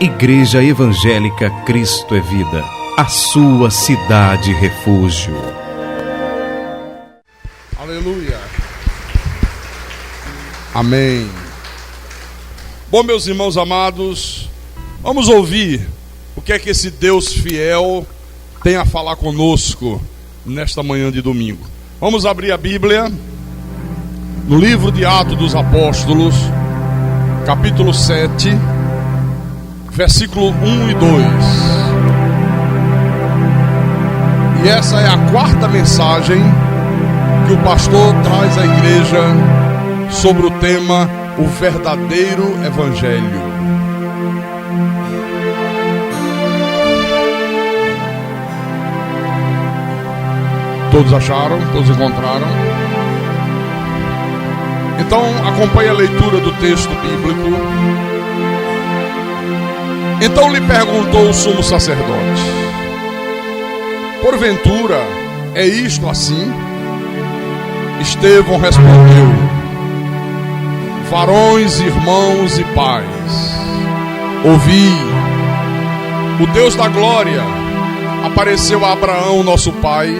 Igreja Evangélica Cristo é Vida, a sua cidade refúgio. Aleluia. Amém. Bom, meus irmãos amados, vamos ouvir o que é que esse Deus fiel tem a falar conosco nesta manhã de domingo. Vamos abrir a Bíblia no livro de Atos dos Apóstolos, capítulo 7, versículo 1 e 2. E essa é a quarta mensagem que o pastor traz à igreja sobre o tema o verdadeiro evangelho. Todos acharam? Todos encontraram? Então acompanhe a leitura do texto bíblico. Então lhe perguntou o sumo sacerdote: porventura é isto assim? Estevão respondeu: varões, irmãos e pais, ouvi. O Deus da glória apareceu a Abraão, nosso pai,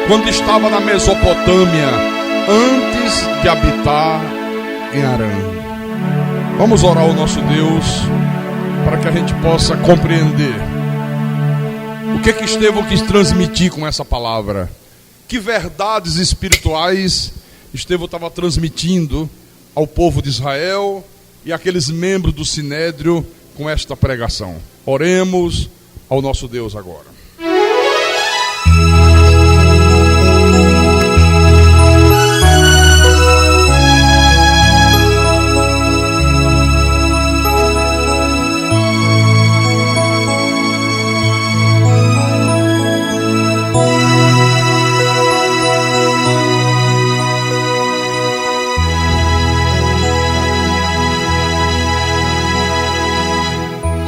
quando estava na Mesopotâmia, antes de habitar em Harã. Vamos orar ao nosso Deus para que a gente possa compreender o que Estevão quis transmitir com essa palavra. Que verdades espirituais Estevão estava transmitindo ao povo de Israel e àqueles membros do Sinédrio com esta pregação. Oremos ao nosso Deus agora.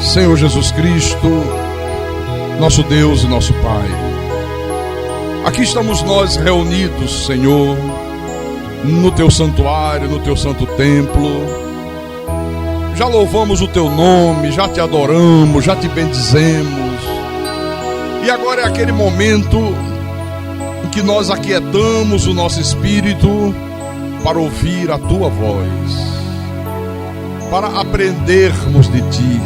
Senhor Jesus Cristo, nosso Deus e nosso Pai, aqui estamos nós reunidos, Senhor, no Teu santuário, no Teu santo templo. Já louvamos o Teu nome, já Te adoramos, já Te bendizemos. E agora é aquele momento em que nós aquietamos o nosso espírito para ouvir a Tua voz, para aprendermos de Ti,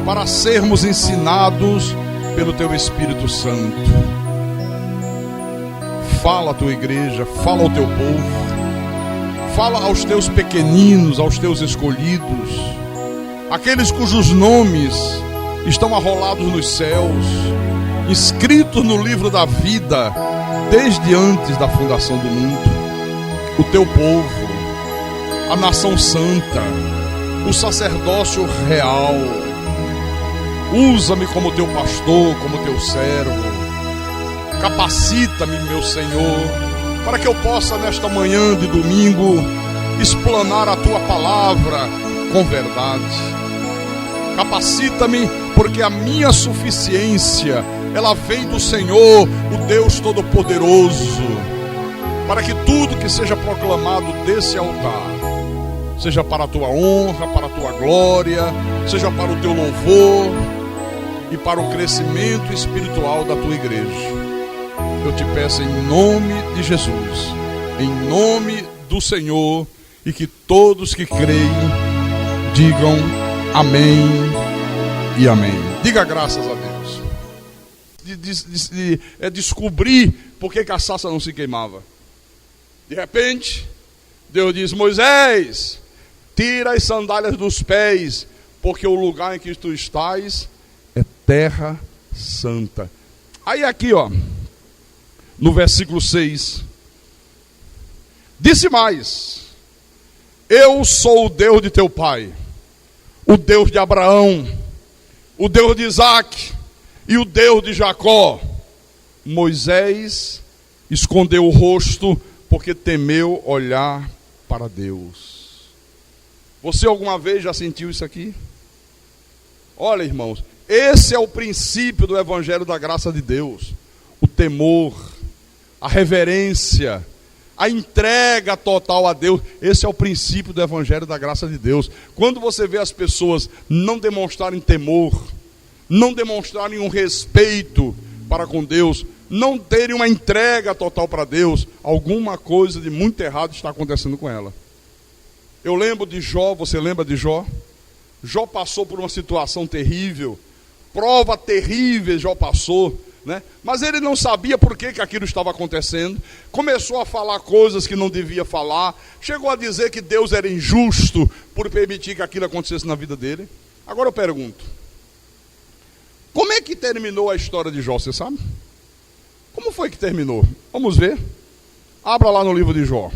para sermos ensinados pelo Teu Espírito Santo. Fala à Tua igreja, fala ao Teu povo, fala aos Teus pequeninos, aos Teus escolhidos, aqueles cujos nomes estão arrolados nos céus, inscritos no livro da vida, desde antes da fundação do mundo. O Teu povo, a nação santa, o sacerdócio real. Usa-me como Teu pastor, como Teu servo. Capacita-me, meu Senhor, para que eu possa nesta manhã de domingo explanar a Tua palavra com verdade. Capacita-me porque a minha suficiência, ela vem do Senhor, o Deus Todo-Poderoso, para que tudo que seja proclamado desse altar seja para a Tua honra, para a Tua glória, seja para o Teu louvor e para o crescimento espiritual da Tua igreja. Eu Te peço em nome de Jesus, em nome do Senhor, e que todos que creem digam amém e amém. Diga graças a Deus. Descobrir por que a sarça não se queimava. De repente, Deus diz: Moisés, tira as sandálias dos pés, porque o lugar em que tu estás é terra santa. Aí aqui, no versículo 6, disse mais: eu sou o Deus de teu pai, o Deus de Abraão, o Deus de Isaque e o Deus de Jacó. Moisés escondeu o rosto porque temeu olhar para Deus. Você alguma vez já sentiu isso aqui? Olha, irmãos, esse é o princípio do Evangelho da graça de Deus. O temor, a reverência, a entrega total a Deus. Esse é o princípio do Evangelho da graça de Deus. Quando você vê as pessoas não demonstrarem temor, não demonstrarem um respeito para com Deus, não terem uma entrega total para Deus, alguma coisa de muito errado está acontecendo com ela. Eu lembro de Jó, você lembra de Jó? Jó passou por uma situação terrível, prova terrível Jó passou, né? Mas ele não sabia por que aquilo estava acontecendo, começou a falar coisas que não devia falar, chegou a dizer que Deus era injusto por permitir que aquilo acontecesse na vida dele. Agora eu pergunto, como é que terminou a história de Jó, você sabe? Como foi que terminou? Vamos ver. Abra lá no livro de Jó.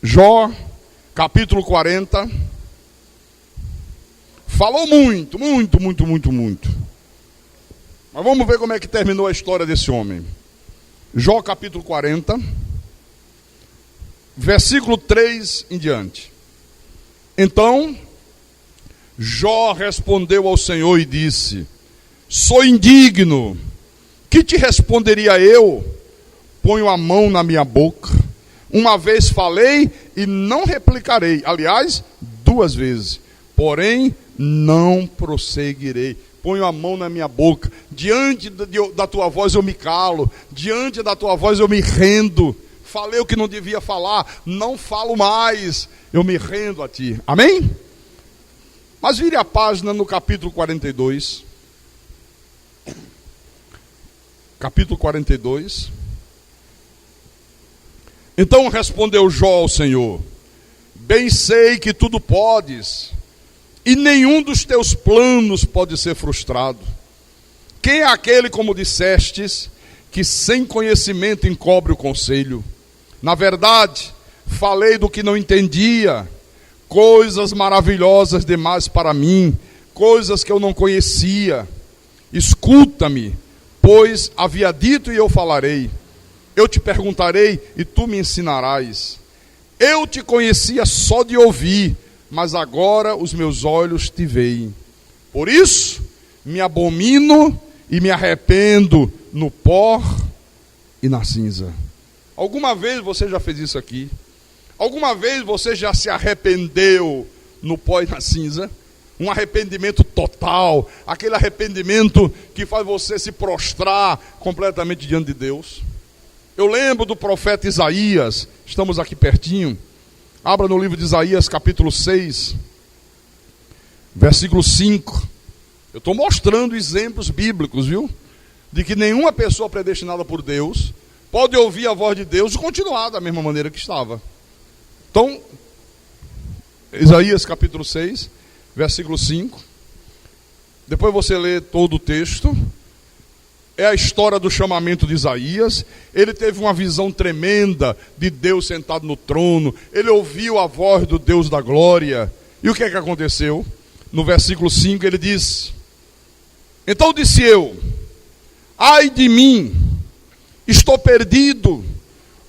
Jó, capítulo 40. Falou muito. Mas vamos ver como é que terminou a história desse homem. Jó, capítulo 40, versículo 3 em diante. Então, Jó respondeu ao Senhor e disse: sou indigno, que te responderia eu? Ponho a mão na minha boca. Uma vez falei e não replicarei. Aliás, 2 vezes. Porém, não prosseguirei. Ponho a mão na minha boca. Diante da tua voz eu me calo. Diante da tua voz eu me rendo. Falei o que não devia falar. Não falo mais. Eu me rendo a ti. Amém? Mas vire a página no capítulo 42. Capítulo 42. Então respondeu Jó ao Senhor: bem sei que tudo podes, e nenhum dos teus planos pode ser frustrado. Quem é aquele, como dissestes, que sem conhecimento encobre o conselho? Na verdade, falei do que não entendia, coisas maravilhosas demais para mim, coisas que eu não conhecia. Escuta-me, pois havia dito e eu falarei. Eu te perguntarei e tu me ensinarás. Eu te conhecia só de ouvir, mas agora os meus olhos te veem. Por isso, me abomino e me arrependo no pó e na cinza. Alguma vez você já fez isso aqui? Alguma vez você já se arrependeu no pó e na cinza? Um arrependimento total, aquele arrependimento que faz você se prostrar completamente diante de Deus. Eu lembro do profeta Isaías, estamos aqui pertinho. Abra no livro de Isaías, capítulo 6, versículo 5. Eu estou mostrando exemplos bíblicos, viu? De que nenhuma pessoa predestinada por Deus pode ouvir a voz de Deus e continuar da mesma maneira que estava. Então, Isaías capítulo 6, versículo 5. Depois você lê todo o texto. É a história do chamamento de Isaías. Ele teve uma visão tremenda de Deus sentado no trono. Ele ouviu a voz do Deus da glória. E o que é que aconteceu? No versículo 5 ele diz: então disse eu: ai de mim, estou perdido,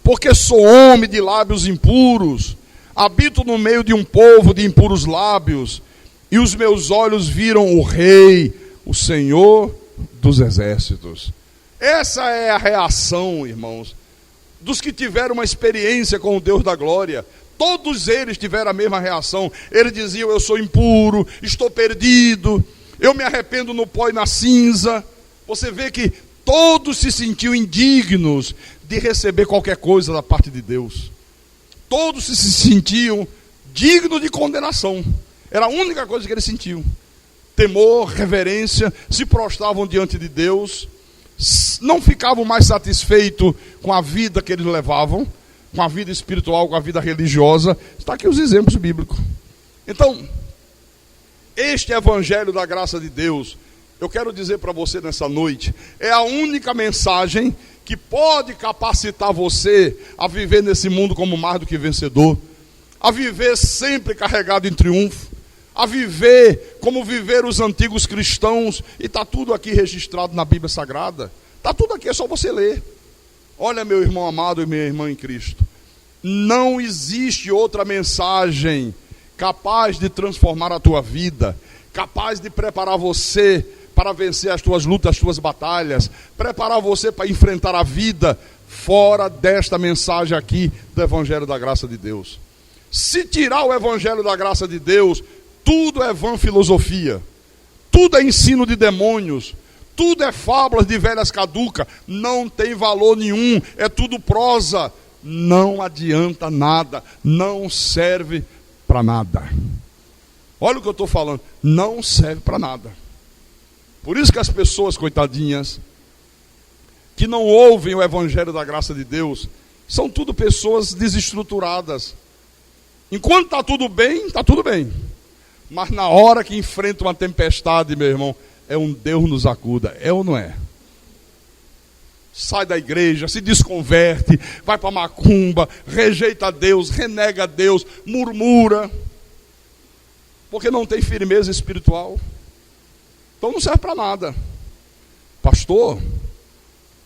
porque sou homem de lábios impuros, habito no meio de um povo de impuros lábios, e os meus olhos viram o Rei, o Senhor dos exércitos. Essa é a reação, irmãos, dos que tiveram uma experiência com o Deus da glória. Todos eles tiveram a mesma reação. Eles diziam: eu sou impuro, estou perdido, eu me arrependo no pó e na cinza. Você vê que todos se sentiam indignos de receber qualquer coisa da parte de Deus. Todos se sentiam dignos de condenação. Era a única coisa que eles sentiam. Temor, reverência, se prostravam diante de Deus, não ficavam mais satisfeitos com a vida que eles levavam, com a vida espiritual, com a vida religiosa. Está aqui os exemplos bíblicos. Então, este evangelho da graça de Deus, eu quero dizer para você nessa noite, é a única mensagem que pode capacitar você a viver nesse mundo como mais do que vencedor, a viver sempre carregado em triunfo, a viver como viver os antigos cristãos. E está tudo aqui registrado na Bíblia Sagrada. Está tudo aqui, é só você ler. Olha, meu irmão amado e minha irmã em Cristo, não existe outra mensagem capaz de transformar a tua vida, capaz de preparar você para vencer as tuas lutas, as tuas batalhas, preparar você para enfrentar a vida fora desta mensagem aqui do Evangelho da Graça de Deus. Se tirar o Evangelho da Graça de Deus, tudo é vã filosofia, tudo é ensino de demônios, tudo é fábulas de velhas caducas, não tem valor nenhum, é tudo prosa, não adianta nada, não serve para nada. Olha o que eu estou falando, não serve para nada. Por isso que as pessoas, coitadinhas, que não ouvem o Evangelho da Graça de Deus, são tudo pessoas desestruturadas. Enquanto está tudo bem, está tudo bem. Mas na hora que enfrenta uma tempestade, meu irmão, é um Deus nos acuda, é ou não é? Sai da igreja, se desconverte, vai para macumba, rejeita Deus, renega Deus, murmura, porque não tem firmeza espiritual. Então não serve para nada. Pastor,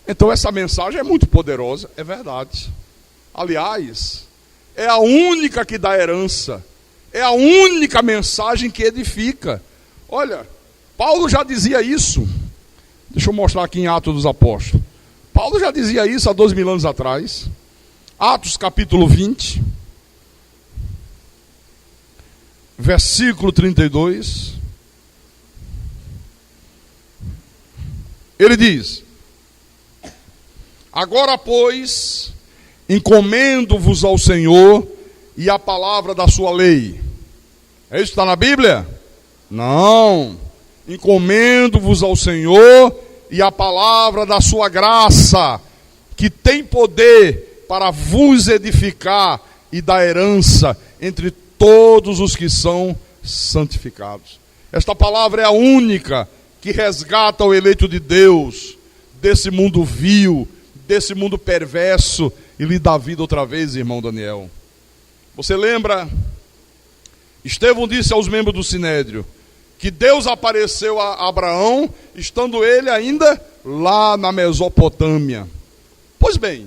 então essa mensagem é muito poderosa, é verdade. Aliás, é a única que dá herança, é a única mensagem que edifica. Olha, Paulo já dizia isso. Deixa eu mostrar aqui em Atos dos Apóstolos. Paulo já dizia isso há 2000 anos atrás. Atos capítulo 20, versículo 32. Ele diz: agora, pois, encomendo-vos ao Senhor e à palavra da sua lei. É isso que está na Bíblia? Não. Encomendo-vos ao Senhor e à palavra da sua graça, que tem poder para vos edificar e dar herança entre todos os que são santificados. Esta palavra é a única que resgata o eleito de Deus desse mundo vil, desse mundo perverso, e lhe dá vida outra vez, irmão Daniel. Você lembra? Estevão disse aos membros do Sinédrio que Deus apareceu a Abraão, estando ele ainda lá na Mesopotâmia. Pois bem,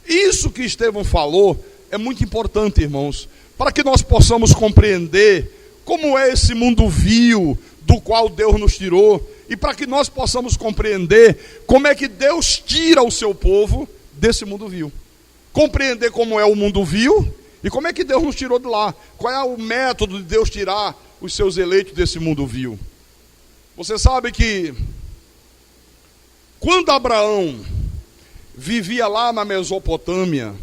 isso que Estevão falou é muito importante, irmãos, para que nós possamos compreender como é esse mundo vil do qual Deus nos tirou, e para que nós possamos compreender como é que Deus tira o seu povo desse mundo vil. Compreender como é o mundo vil e como é que Deus nos tirou de lá. Qual é o método de Deus tirar os seus eleitos desse mundo vil. Você sabe que quando Abraão vivia lá na Mesopotâmia,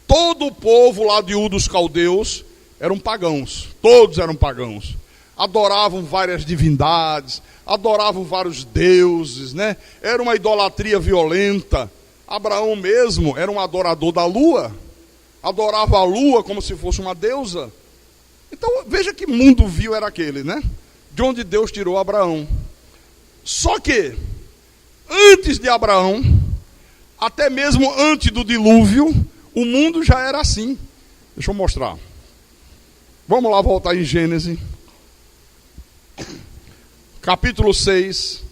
todo o povo lá de Ur dos Caldeus eram pagãos, todos eram pagãos. Adoravam várias divindades, adoravam vários deuses, né? Era uma idolatria violenta. Abraão mesmo era um adorador da lua, adorava a lua como se fosse uma deusa. Então veja que mundo vil era aquele, né? De onde Deus tirou Abraão. Só que antes de Abraão, até mesmo antes do dilúvio, o mundo já era assim. Deixa eu mostrar. Vamos lá voltar em Gênesis, capítulo 6.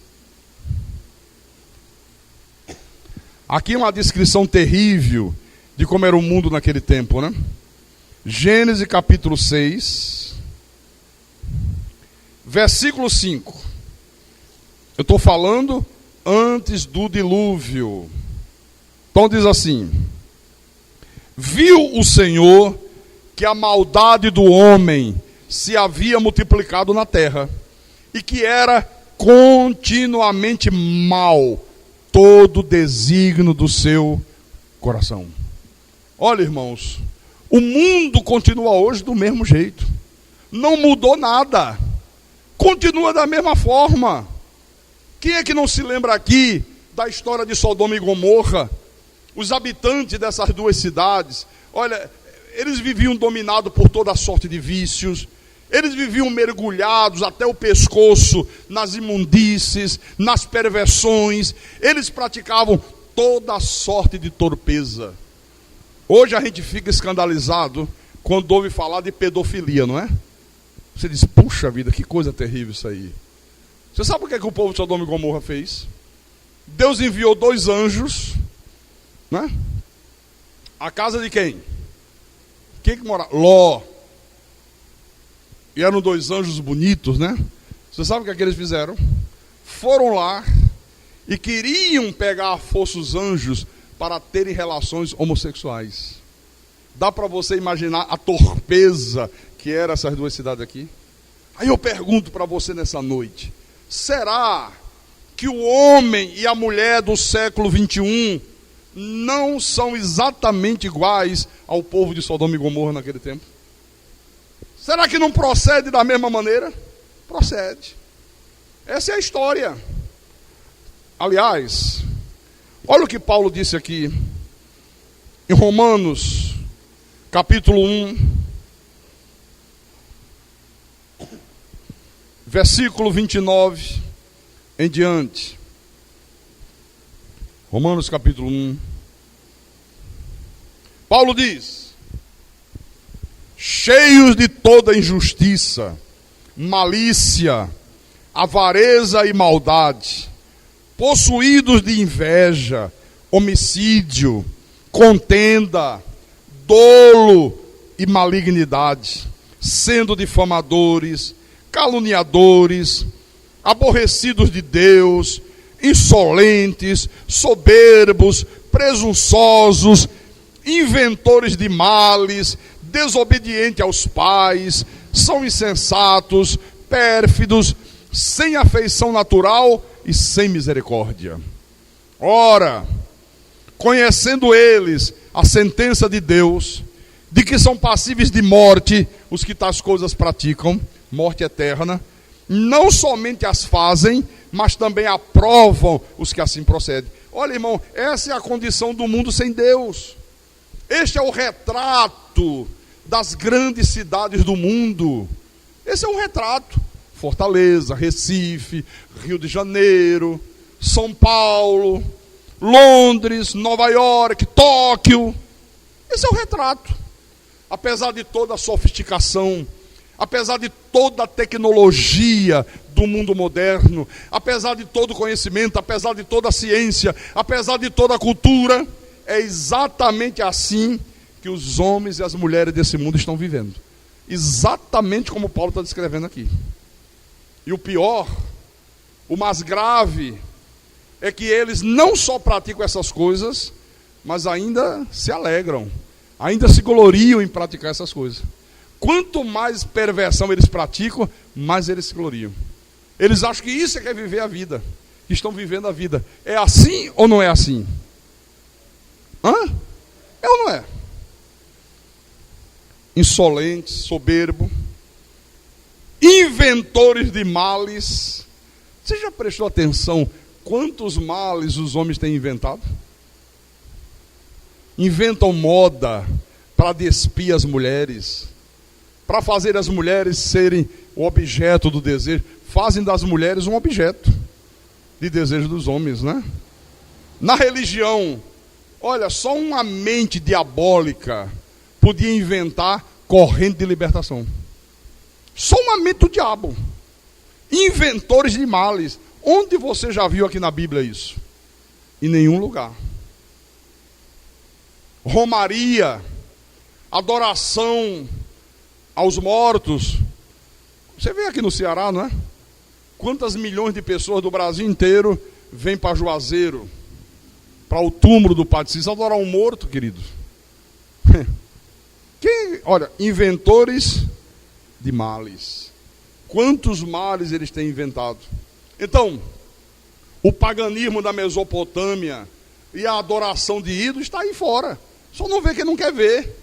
Aqui uma descrição terrível de como era o mundo naquele tempo, né? Gênesis capítulo 6, versículo 5. Eu estou falando antes do dilúvio. Então diz assim: viu o Senhor que a maldade do homem se havia multiplicado na terra, e que era continuamente mal todo desígnio do seu coração. Olha, irmãos, o mundo continua hoje do mesmo jeito. Não mudou nada. Continua da mesma forma. Quem é que não se lembra aqui da história de Sodoma e Gomorra? Os habitantes dessas duas cidades, olha, eles viviam dominados por toda sorte de vícios. Eles viviam mergulhados até o pescoço nas imundícies, nas perversões. Eles praticavam toda sorte de torpeza. Hoje a gente fica escandalizado quando ouve falar de pedofilia, não é? Você diz, puxa vida, que coisa terrível isso aí. Você sabe o que o povo de Sodoma e Gomorra fez? Deus enviou 2 anjos, né? A casa de quem? Quem que morava? Ló. E eram 2 anjos bonitos, né? Você sabe o que é que eles fizeram? foram lá e queriam pegar à força os anjos para terem relações homossexuais. Dá para você imaginar a torpeza que eram essas duas cidades aqui? Aí eu pergunto para você nessa noite, será que o homem e a mulher do século 21 não são exatamente iguais ao povo de Sodoma e Gomorra naquele tempo? Será que não procede da mesma maneira? Procede. Essa é a história. Aliás, olha o que Paulo disse aqui em Romanos, capítulo 1, versículo 29 em diante. Romanos capítulo 1. Paulo diz: cheios de toda injustiça, malícia, avareza e maldade, possuídos de inveja, homicídio, contenda, dolo e malignidade, sendo difamadores, caluniadores, aborrecidos de Deus, insolentes, soberbos, presunçosos, inventores de males, desobedientes aos pais, são insensatos, pérfidos, sem afeição natural e sem misericórdia. Ora, conhecendo eles a sentença de Deus, de que são passíveis de morte os que tais coisas praticam, morte eterna, não somente as fazem, mas também aprovam os que assim procedem. Olha, irmão, essa é a condição do mundo sem Deus. Este é o retrato das grandes cidades do mundo. Esse é um retrato. Fortaleza, Recife, Rio de Janeiro, São Paulo, Londres, Nova York, Tóquio. Esse é o retrato. Apesar de toda a sofisticação, apesar de toda a tecnologia do mundo moderno, apesar de todo o conhecimento, apesar de toda a ciência, apesar de toda a cultura, é exatamente assim que os homens e as mulheres desse mundo estão vivendo. Exatamente como Paulo está descrevendo aqui. E o pior, o mais grave, é que eles não só praticam essas coisas, mas ainda se alegram, ainda se gloriam em praticar essas coisas. Quanto mais perversão eles praticam, mais eles se gloriam. Eles acham que isso é que é viver a vida, que estão vivendo a vida. É assim ou não é assim? É ou não é? Insolentes, soberbo, inventores de males. Você já prestou atenção quantos males os homens têm inventado? Inventam moda para despir as mulheres, para fazer as mulheres serem o objeto do desejo. Fazem das mulheres um objeto de desejo dos homens, né? Na religião, olha, só uma mente diabólica podia inventar corrente de libertação. Só uma mente do diabo. Inventores de males. Onde você já viu aqui na Bíblia isso? Em nenhum lugar. Romaria, adoração aos mortos. Você vê aqui no Ceará, não é? Quantas milhões de pessoas do Brasil inteiro vêm para Juazeiro, para o túmulo do Padre Cícero, adorar um morto, querido. Olha, inventores de males. Quantos males eles têm inventado? Então, o paganismo da Mesopotâmia e a adoração de ídolos está aí fora. Só não vê quem não quer ver.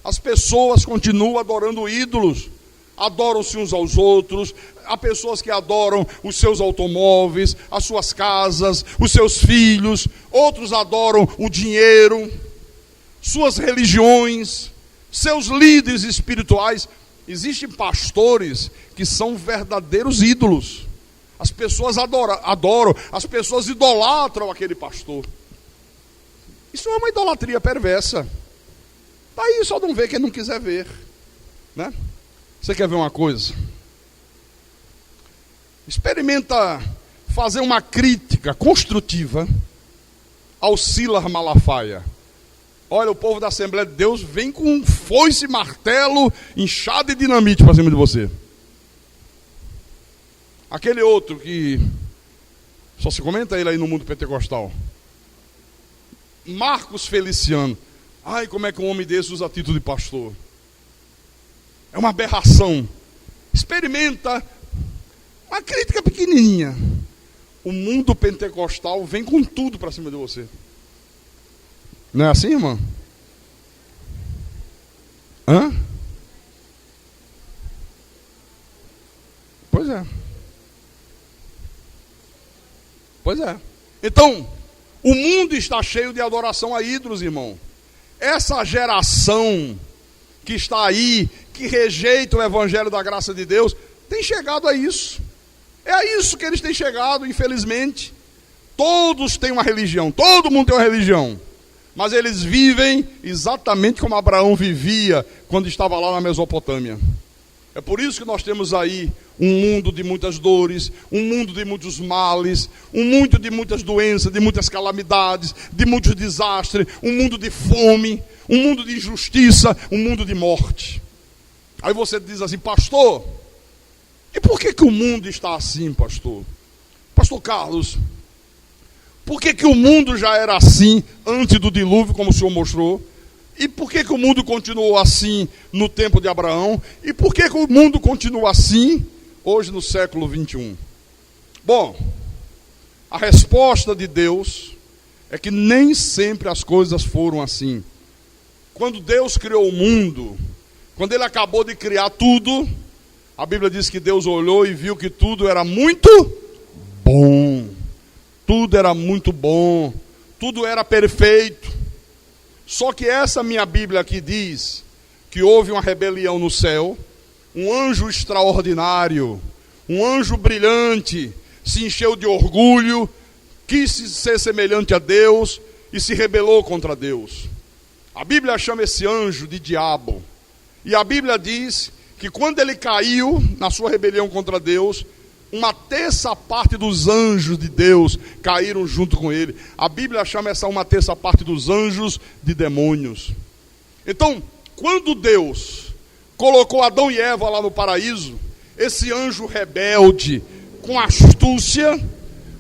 As pessoas continuam adorando ídolos. Adoram-se uns aos outros. Há pessoas que adoram os seus automóveis, as suas casas, os seus filhos. Outros adoram o dinheiro, suas religiões, seus líderes espirituais. Existem pastores que são verdadeiros ídolos. As pessoas adoram, as pessoas idolatram aquele pastor. Isso é uma idolatria perversa. Está aí, só não vê quem não quiser ver, né? Você quer ver uma coisa? Experimenta fazer uma crítica construtiva ao Silas Malafaia. Olha, o povo da Assembleia de Deus vem com foice, martelo, inchado e dinamite para cima de você. Aquele outro que Só se comenta ele aí no mundo pentecostal. Marcos Feliciano. Ai, como é que um homem desse usa título de pastor? É uma aberração. Experimenta uma crítica pequenininha. O mundo pentecostal vem com tudo para cima de você. Não é assim, irmão? Hã? Pois é. Pois é. Então, o mundo está cheio de adoração a ídolos, irmão. Essa geração que está aí, que rejeita o evangelho da graça de Deus, tem chegado a isso. É a isso que eles têm chegado, infelizmente. Todos têm uma religião, todo mundo tem uma religião. Mas eles vivem exatamente como Abraão vivia quando estava lá na Mesopotâmia. É por isso que nós temos aí um mundo de muitas dores, um mundo de muitos males, um mundo de muitas doenças, de muitas calamidades, de muitos desastres, um mundo de fome, um mundo de injustiça, um mundo de morte. Aí você diz assim, pastor, e por que o mundo está assim, pastor? Pastor Carlos, por que o mundo já era assim antes do dilúvio, como o senhor mostrou? E por que o mundo continuou assim no tempo de Abraão? E por que o mundo continua assim hoje no século 21? Bom, a resposta de Deus é que nem sempre as coisas foram assim. Quando Deus criou o mundo, quando ele acabou de criar tudo, a Bíblia diz que Deus olhou e viu que tudo era muito bom. Tudo era muito bom. Tudo era perfeito. Só que essa minha Bíblia aqui diz que houve uma rebelião no céu, um anjo extraordinário, um anjo brilhante, se encheu de orgulho, quis ser semelhante a Deus e se rebelou contra Deus. A Bíblia chama esse anjo de diabo. E a Bíblia diz que quando ele caiu na sua rebelião contra Deus, uma terça parte dos anjos de Deus caíram junto com ele. A Bíblia chama essa uma terça parte dos anjos de demônios. Então, quando Deus colocou Adão e Eva lá no paraíso, esse anjo rebelde, com astúcia,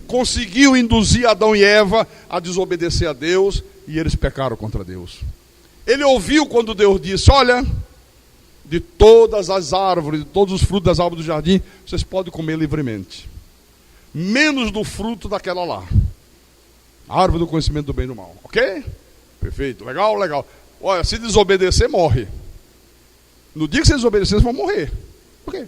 conseguiu induzir Adão e Eva a desobedecer a Deus, e eles pecaram contra Deus. Ele ouviu quando Deus disse, olha, de todas as árvores, de todos os frutos das árvores do jardim, vocês podem comer livremente. Menos do fruto daquela lá. A árvore do conhecimento do bem e do mal. Ok? Perfeito. Legal, legal. Olha, se desobedecer, morre. No dia que vocês desobedecerem, vocês vão morrer. Por quê?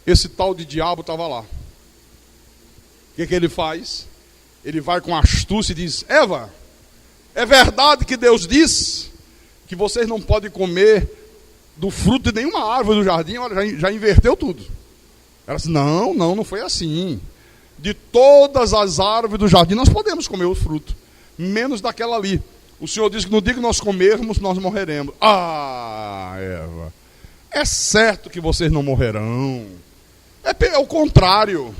Esse tal de diabo estava lá. O que ele faz? Ele vai com astúcia e diz, Eva, é verdade que Deus disse que vocês não podem comer do fruto de nenhuma árvore do jardim? Olha, já inverteu tudo. Ela disse, não foi assim. De todas as árvores do jardim nós podemos comer o fruto, menos daquela ali. O Senhor disse que no dia que nós comermos, nós morreremos. Ah, Eva, é certo que vocês não morrerão. É o contrário.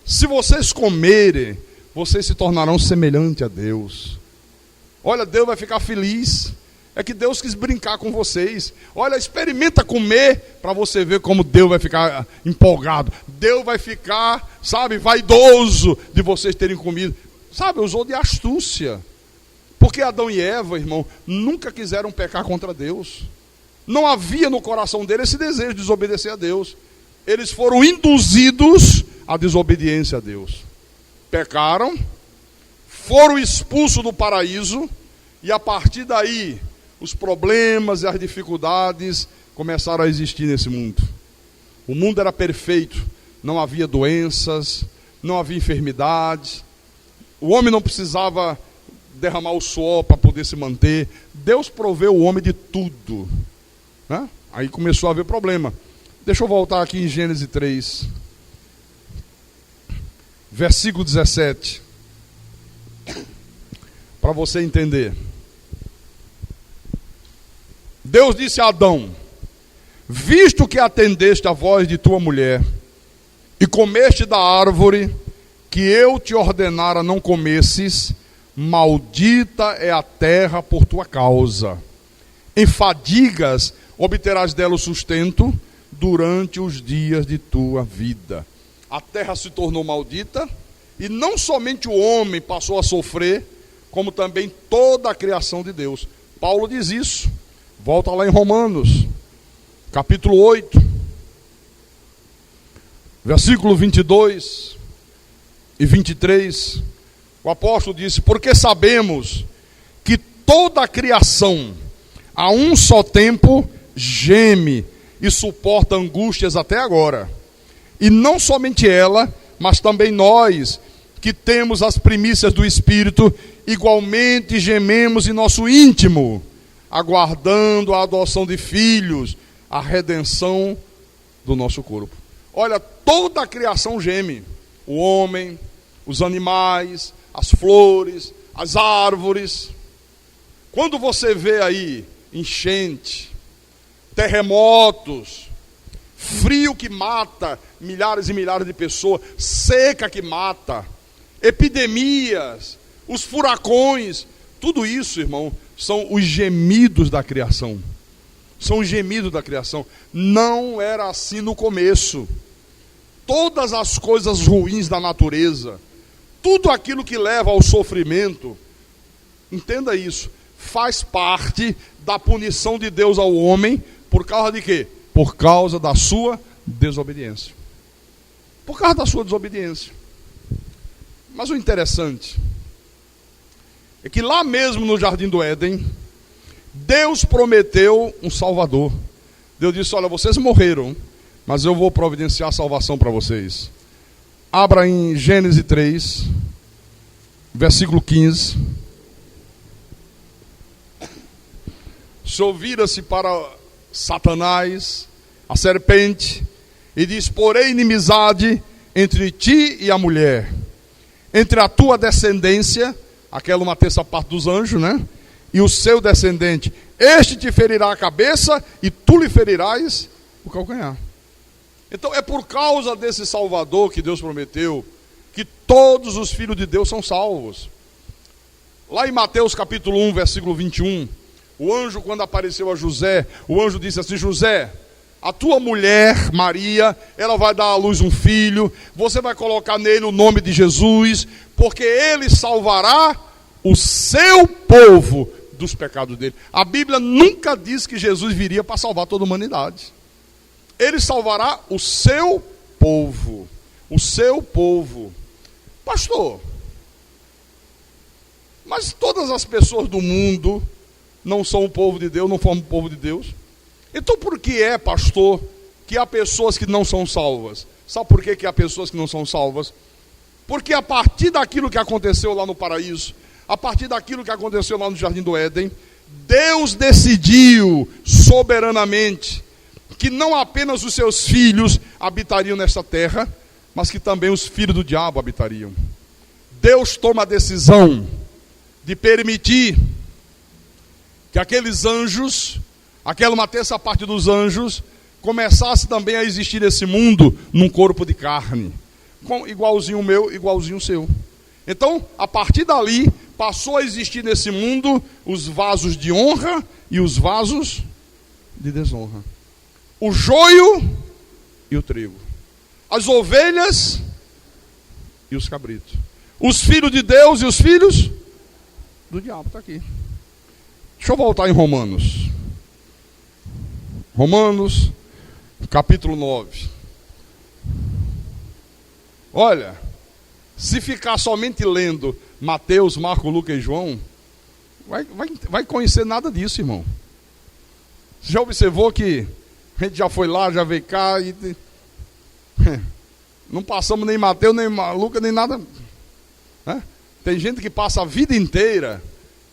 Se vocês comerem, vocês se tornarão semelhante a Deus. Olha, Deus vai ficar feliz. É que Deus quis brincar com vocês. Olha, experimenta comer para você ver como Deus vai ficar empolgado. Deus vai ficar, sabe, vaidoso de vocês terem comido. Sabe, usou de astúcia. Porque Adão e Eva, irmão, nunca quiseram pecar contra Deus. Não havia no coração deles esse desejo de desobedecer a Deus. Eles foram induzidos à desobediência a Deus. Pecaram, foram expulsos do paraíso, e a partir daí os problemas e as dificuldades começaram a existir nesse mundo. O mundo era perfeito, não havia doenças, não havia enfermidades, o homem não precisava derramar o suor para poder se manter. Deus proveu o homem de tudo, né? Aí começou a haver problema. Deixa eu voltar aqui em Gênesis 3, versículo 17, para você entender. Deus disse a Adão, visto que atendeste a voz de tua mulher, e comeste da árvore que eu te ordenara não comesses, maldita é a terra por tua causa. Em fadigas obterás dela o sustento durante os dias de tua vida. a terra se tornou maldita, e não somente o homem passou a sofrer, como também toda a criação de Deus. Paulo diz isso. Volta lá em Romanos, capítulo 8, versículo 22 e 23. O apóstolo disse: porque sabemos que toda a criação, a um só tempo, geme e suporta angústias até agora. E não somente ela, mas também nós, que temos as primícias do Espírito, igualmente gememos em nosso íntimo, aguardando a adoção de filhos, a redenção do nosso corpo. Olha, toda a criação geme. O homem, os animais, as flores, as árvores. Quando você vê aí enchente, terremotos, frio que mata milhares e milhares de pessoas, seca que mata, epidemias, os furacões, tudo isso, irmão, são os gemidos da criação. São os gemidos da criação. Não era assim no começo. Todas as coisas ruins da natureza, tudo aquilo que leva ao sofrimento, entenda isso, faz parte da punição de Deus ao homem, por causa de quê? Por causa da sua desobediência. Por causa da sua desobediência. Mas o interessante é que lá mesmo no Jardim do Éden, Deus prometeu um Salvador. Deus disse: olha, vocês morreram, mas eu vou providenciar a salvação para vocês. Abra em Gênesis 3, versículo 15. O Senhor vira-se para Satanás, a serpente, e diz: porém inimizade entre ti e a mulher, entre a tua descendência, aquela uma terça parte dos anjos, né? E o seu descendente, este te ferirá a cabeça e tu lhe ferirás o calcanhar. Então é por causa desse Salvador que Deus prometeu que todos os filhos de Deus são salvos. Lá em Mateus capítulo 1, versículo 21, o anjo, quando apareceu a José, o anjo disse assim: José, a tua mulher, Maria, ela vai dar à luz um filho, você vai colocar nele o nome de Jesus, porque ele salvará o seu povo dos pecados dele. A Bíblia nunca diz que Jesus viria para salvar toda a humanidade. Ele salvará o seu povo. O seu povo. Pastor, mas todas as pessoas do mundo não são o povo de Deus, não formam o povo de Deus? Então por que é, pastor, que há pessoas que não são salvas? Sabe por que há pessoas que não são salvas? Porque a partir daquilo que aconteceu lá no paraíso, a partir daquilo que aconteceu lá no Jardim do Éden, Deus decidiu soberanamente que não apenas os seus filhos habitariam nesta terra, mas que também os filhos do diabo habitariam. Deus toma a decisão de permitir que aqueles anjos, aquela uma terça parte dos anjos, começasse também a existir nesse mundo num corpo de carne, igualzinho o meu, igualzinho o seu. Então, a partir dali, passou a existir nesse mundo os vasos de honra e os vasos de desonra. O joio e o trigo. As ovelhas e os cabritos. Os filhos de Deus e os filhos do diabo. Está aqui. Deixa eu voltar em Romanos. Romanos, capítulo 9. Olha, se ficar somente lendo Mateus, Marcos, Lucas e João, vai conhecer nada disso, irmão. Você já observou que a gente já foi lá, já veio cá e não passamos nem Mateus, nem Lucas, nem nada, né? Tem gente que passa a vida inteira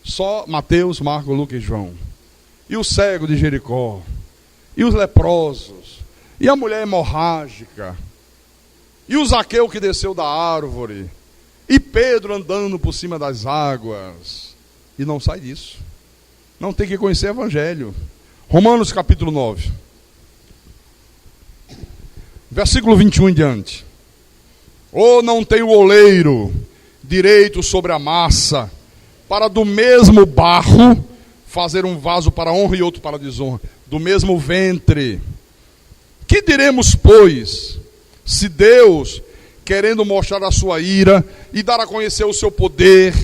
só Mateus, Marcos, Lucas e João. E o cego de Jericó, e os leprosos, e a mulher hemorrágica, e o Zaqueu que desceu da árvore, e Pedro andando por cima das águas, e não sai disso. Não tem que conhecer o Evangelho. Romanos capítulo 9, versículo 21 em diante. Ou não tem o oleiro direito sobre a massa, para do mesmo barro fazer um vaso para honra e outro para desonra, do mesmo ventre. Que diremos, pois, se Deus querendo mostrar a sua ira e dar a conhecer o seu poder,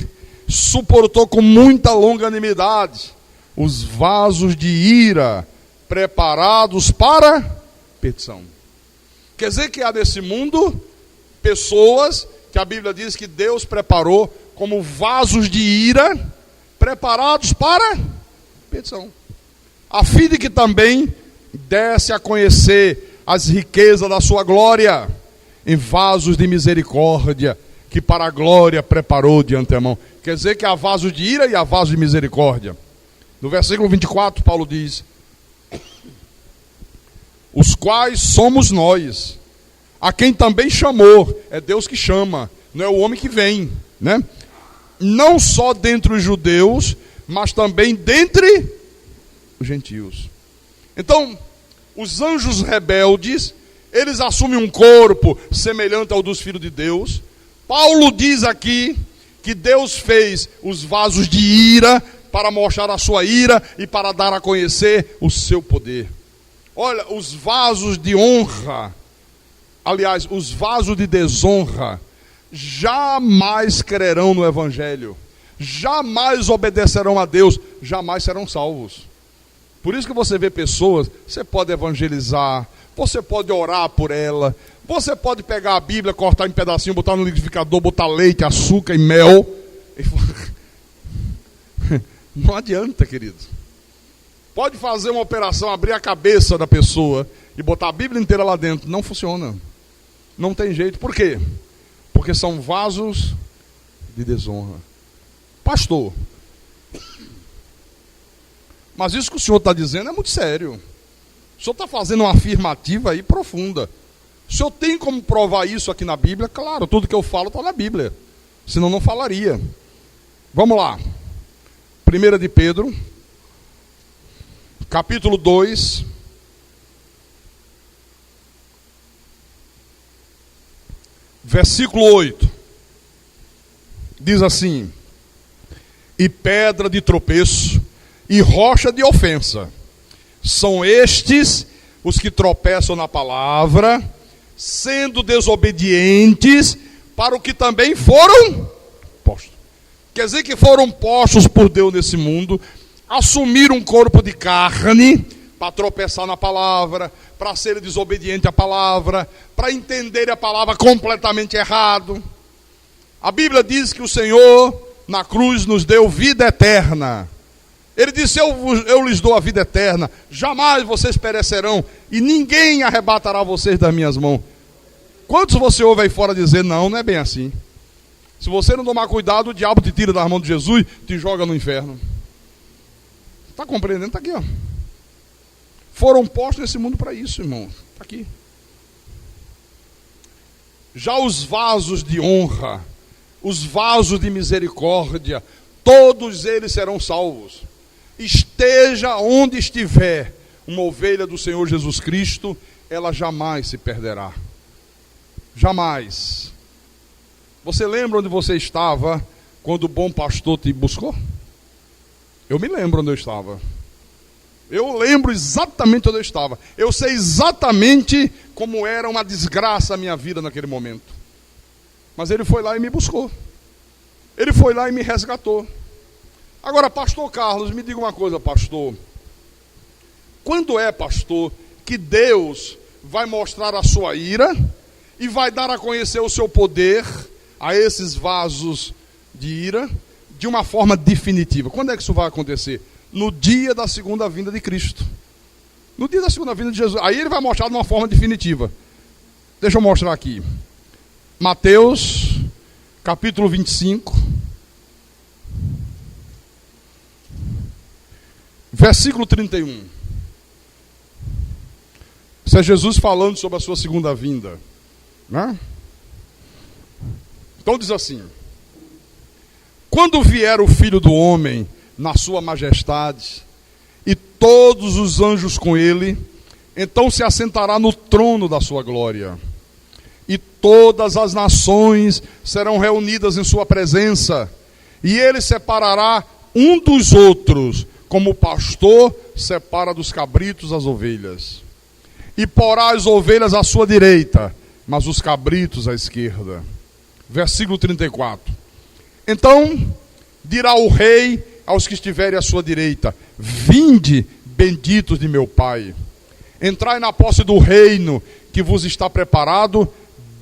suportou com muita longanimidade os vasos de ira preparados para perdição. Quer dizer que há nesse mundo pessoas que a Bíblia diz que Deus preparou como vasos de ira preparados para perdição, a fim de que também desse a conhecer as riquezas da sua glória em vasos de misericórdia, que para a glória preparou de antemão. Quer dizer que há vasos de ira e há vasos de misericórdia. No versículo 24, Paulo diz: os quais somos nós, a quem também chamou. É Deus que chama, não é o homem que vem, né? Não só dentre os judeus, mas também dentre os gentios. Então, os anjos rebeldes, eles assumem um corpo semelhante ao dos filhos de Deus. Paulo diz aqui que Deus fez os vasos de ira para mostrar a sua ira e para dar a conhecer o seu poder. Olha, os vasos de honra, aliás, os vasos de desonra, jamais crerão no Evangelho, jamais obedecerão a Deus, jamais serão salvos. Por isso que você vê pessoas, você pode evangelizar, você pode orar por ela, você pode pegar a Bíblia, cortar em pedacinho, botar no liquidificador, botar leite, açúcar e mel. Não adianta, querido. Pode fazer uma operação, abrir a cabeça da pessoa e botar a Bíblia inteira lá dentro. Não funciona. Não tem jeito. Por quê? Porque são vasos de desonra. Pastor, mas isso que o senhor está dizendo é muito sério. O senhor está fazendo uma afirmativa aí profunda. O senhor tem como provar isso aqui na Bíblia? Claro, tudo que eu falo está na Bíblia. Senão não falaria. Vamos lá. 1 de Pedro, capítulo 2, versículo 8. Diz assim: e pedra de tropeço e rocha de ofensa são estes os que tropeçam na palavra, sendo desobedientes para o que também foram postos. Quer dizer que foram postos por Deus nesse mundo, assumiram um corpo de carne para tropeçar na palavra, para serem desobedientes à palavra, para entenderem a palavra completamente errado. A Bíblia diz que o Senhor na cruz nos deu vida eterna. Ele disse: eu lhes dou a vida eterna, jamais vocês perecerão, e ninguém arrebatará vocês das minhas mãos. Quantos você ouve aí fora dizer: não, não é bem assim? Se você não tomar cuidado, o diabo te tira das mãos de Jesus, te joga no inferno. Está compreendendo? Está aqui, ó. Foram postos nesse mundo para isso, irmão. Está aqui. Já os vasos de honra, os vasos de misericórdia, todos eles serão salvos. Esteja onde estiver uma ovelha do Senhor Jesus Cristo, ela jamais se perderá. Jamais. Você lembra onde você estava quando o bom pastor te buscou? Eu me lembro onde eu estava. Eu lembro exatamente onde eu estava. Eu sei exatamente como era uma desgraça a minha vida naquele momento. Mas ele foi lá e me buscou. Ele foi lá e me resgatou. Agora, pastor Carlos, me diga uma coisa, pastor. Quando é, pastor, que Deus vai mostrar a sua ira e vai dar a conhecer o seu poder a esses vasos de ira de uma forma definitiva? Quando é que isso vai acontecer? No dia da segunda vinda de Cristo. No dia da segunda vinda de Jesus. Aí ele vai mostrar de uma forma definitiva. Deixa eu mostrar aqui. Mateus, capítulo 25. Versículo 31. Isso é Jesus falando sobre a sua segunda vinda, né? Então diz assim: quando vier o Filho do Homem na sua majestade, e todos os anjos com ele, então se assentará no trono da sua glória, e todas as nações serão reunidas em sua presença, e ele separará um dos outros, como o pastor separa dos cabritos as ovelhas, e porá as ovelhas à sua direita mas os cabritos à esquerda. Versículo 34. Então dirá o rei aos que estiverem à sua direita: vinde, benditos de meu Pai, entrai na posse do reino que vos está preparado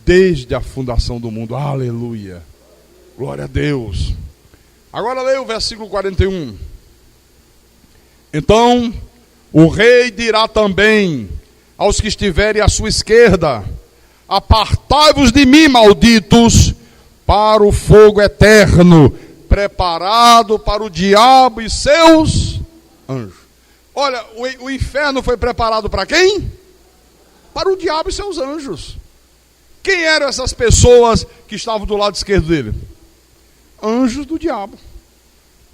desde a fundação do mundo. Aleluia, glória a Deus. Agora leia o versículo 41. Então o rei dirá também aos que estiverem à sua esquerda: apartai-vos de mim, malditos, para o fogo eterno, preparado para o diabo e seus anjos. Olha, o inferno foi preparado para quem? Para o diabo e seus anjos. Quem eram essas pessoas que estavam do lado esquerdo dele? Anjos do diabo,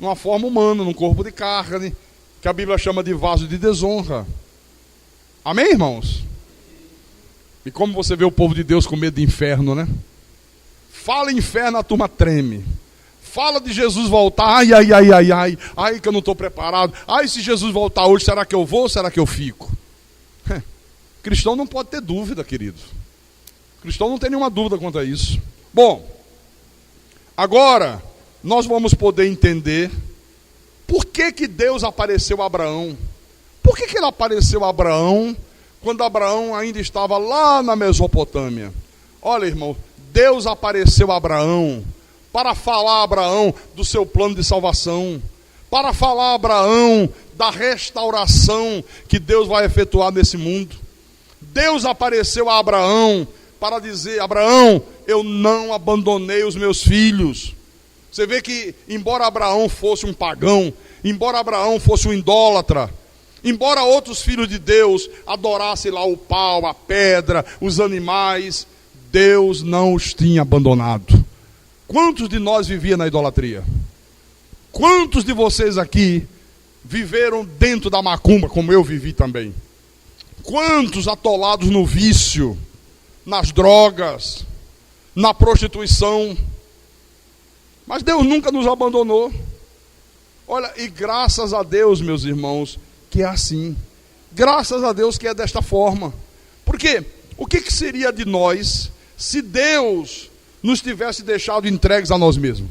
numa forma humana, num corpo de carne, que a Bíblia chama de vaso de desonra. Amém, irmãos? E como você vê o povo de Deus com medo de inferno, né? Fala inferno, a turma treme. Fala de Jesus voltar, ai que eu não estou preparado. Ai, se Jesus voltar hoje, será que eu vou ou será que eu fico? Cristão não pode ter dúvida, querido. Cristão não tem nenhuma dúvida quanto a isso. Bom, agora nós vamos poder entender por que Deus apareceu a Abraão. Por que ele apareceu a Abraão quando Abraão ainda estava lá na Mesopotâmia? Olha, irmão, Deus apareceu a Abraão para falar a Abraão do seu plano de salvação, para falar a Abraão da restauração que Deus vai efetuar nesse mundo. Deus apareceu a Abraão para dizer: Abraão, eu não abandonei os meus filhos. Você vê que, embora Abraão fosse um pagão, embora Abraão fosse um idólatra, embora outros filhos de Deus adorassem lá o pau, a pedra, os animais, Deus não os tinha abandonado. Quantos de nós viviam na idolatria? Quantos de vocês aqui viveram dentro da macumba, como eu vivi também? Quantos atolados no vício, nas drogas, na prostituição? Mas Deus nunca nos abandonou. Olha, e graças a Deus, meus irmãos, que é assim. Graças a Deus que é desta forma. Porque o que seria de nós se Deus nos tivesse deixado entregues a nós mesmos?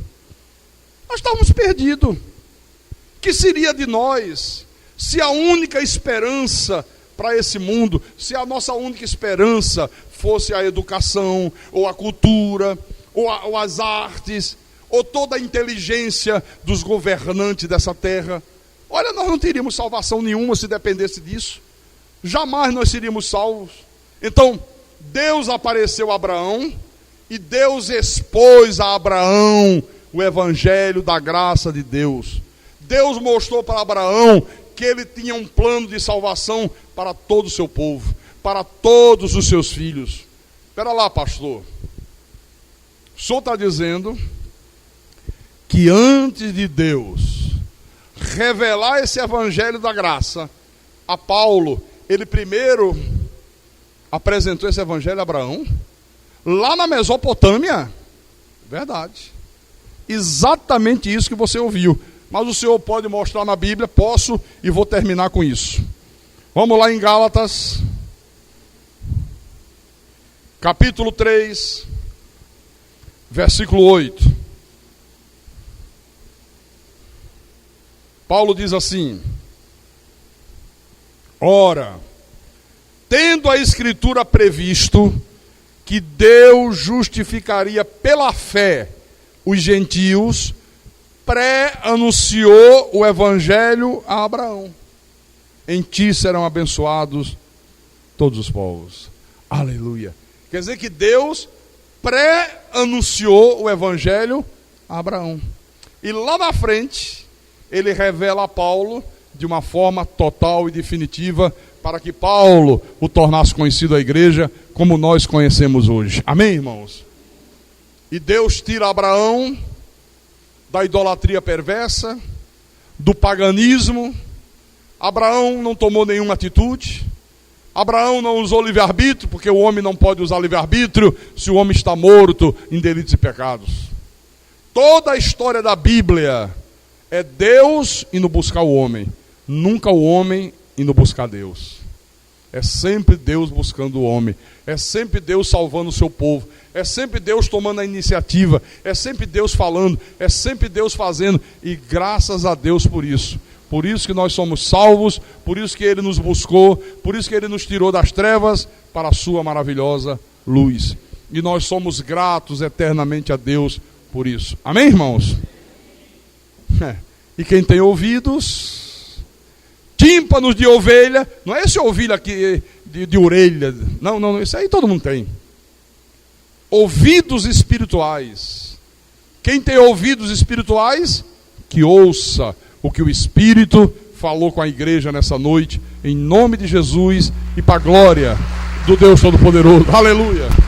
Nós estávamos perdidos. O que seria de nós se a única esperança para esse mundo, se a nossa única esperança fosse a educação, ou a cultura, ou as artes, ou toda a inteligência dos governantes dessa terra? Olha, nós não teríamos salvação nenhuma se dependesse disso. Jamais nós seríamos salvos. Então, Deus apareceu a Abraão, e Deus expôs a Abraão o evangelho da graça de Deus. Deus mostrou para Abraão que ele tinha um plano de salvação para todo o seu povo, para todos os seus filhos. Espera lá, pastor. O senhor está dizendo que antes de Deus revelar esse evangelho da graça a Paulo, ele primeiro apresentou esse evangelho a Abraão? Lá na Mesopotâmia? Verdade. Exatamente isso que você ouviu. Mas o senhor pode mostrar na Bíblia? Posso, e vou terminar com isso. Vamos lá em Gálatas, capítulo 3, versículo 8. Paulo diz assim: ora, tendo a Escritura previsto que Deus justificaria pela fé os gentios, pré-anunciou o evangelho a Abraão: em ti serão abençoados todos os povos. Aleluia. Quer dizer que Deus pré-anunciou o evangelho a Abraão. E lá na frente, ele revela a Paulo de uma forma total e definitiva, para que Paulo o tornasse conhecido à igreja como nós conhecemos hoje. Amém, irmãos? E Deus tira Abraão da idolatria perversa, do paganismo. Abraão não tomou nenhuma atitude. Abraão não usou livre-arbítrio, porque o homem não pode usar livre-arbítrio se o homem está morto em delitos e pecados. Toda a história da Bíblia é Deus indo buscar o homem, nunca o homem indo buscar Deus. É sempre Deus buscando o homem. É sempre Deus salvando o seu povo. É sempre Deus tomando a iniciativa. É sempre Deus falando. É sempre Deus fazendo. E graças a Deus por isso. Por isso que nós somos salvos. Por isso que Ele nos buscou. Por isso que Ele nos tirou das trevas para a sua maravilhosa luz. E nós somos gratos eternamente a Deus por isso. Amém, irmãos? E quem tem ouvidos, tímpanos de ovelha, não é esse ovelha aqui de orelha, não, isso aí todo mundo tem. Ouvidos espirituais. Quem tem ouvidos espirituais, que ouça o que o Espírito falou com a igreja nessa noite, em nome de Jesus e para a glória do Deus Todo-Poderoso. Aleluia!